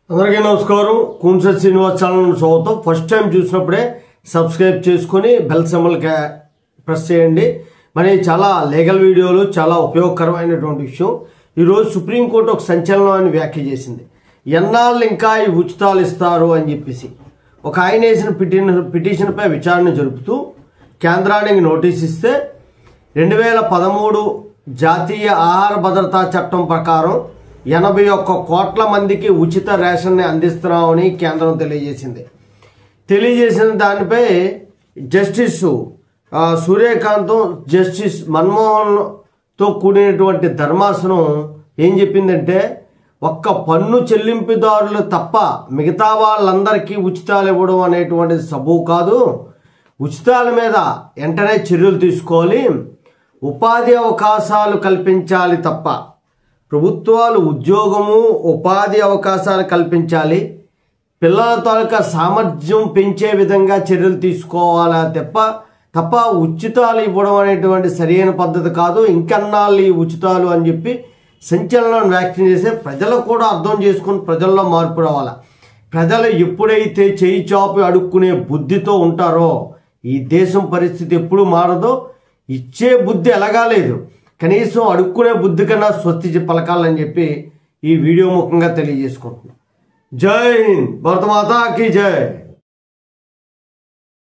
అందరికీ నమస్కారం. కూన్సెట్ శ్రీనివాస్ ఛానల్ స్వాగతం. ఫస్ట్ టైం చూసినప్పుడే సబ్స్క్రైబ్ చేసుకుని బెల్ సింబల్ ప్రెస్ చేయండి. మరి చాలా లీగల్ వీడియోలు, చాలా ఉపయోగకరమైనటువంటి విషయం. ఈరోజు సుప్రీంకోర్టు ఒక సంచలనమైన వ్యాఖ్య చేసింది. ఎన్నాళ్ళు ఇంకా ఈ ఉచితాలు ఇస్తారు అని చెప్పేసి ఒక ఆయన వేసిన పిటిషన్పై విచారణ జరుపుతూ కేంద్రానికి నోటీస్ ఇస్తే 2013 జాతీయ ఆహార భద్రతా చట్టం ప్రకారం 81 కోట్ల మందికి ఉచిత రేషన్ని అందిస్తున్నామని కేంద్రం తెలియజేసిన దానిపై జస్టిస్ సూర్యకాంతం, జస్టిస్ మన్మోహన్తో కూడినటువంటి ధర్మాసనం ఏం చెప్పిందంటే, ఒక్క పన్ను చెల్లింపుదారులు తప్ప మిగతా వాళ్ళందరికీ ఉచితాలు ఇవ్వడం అనేటువంటిది సబబు కాదు. ఉచితాల మీద వెంటనే చర్యలు తీసుకోవాలి, ఉపాధి అవకాశాలు కల్పించాలి తప్ప ప్రభుత్వాలు ఉద్యోగము, ఉపాధి అవకాశాలు కల్పించాలి, పిల్లల తాలూకా సామర్థ్యం పెంచే విధంగా చర్యలు తీసుకోవాలా తప్ప ఉచితాలు ఇవ్వడం అనేటువంటి సరైన పద్ధతి కాదు. ఇంకెన్నాళ్ళు ఈ ఉచితాలు అని చెప్పి సంచలనం వ్యాఖ్య చేసే ప్రజలు కూడా అర్థం చేసుకుని ప్రజల్లో మార్పు రావాలా. ప్రజలు ఎప్పుడైతే చేయి చాపి అడుక్కునే బుద్ధితో ఉంటారో ఈ దేశం పరిస్థితి ఎప్పుడు మారదో. ఇచ్చే బుద్ధి ఎలాగా లేదు, కనీసం అడుక్కునే బుద్ధి కన్నా స్వస్తి పలకాలని చెప్పి ఈ వీడియో ముఖంగా తెలియజేసుకుంటున్నాను. జై హింద్, భారత మాతాకి జై.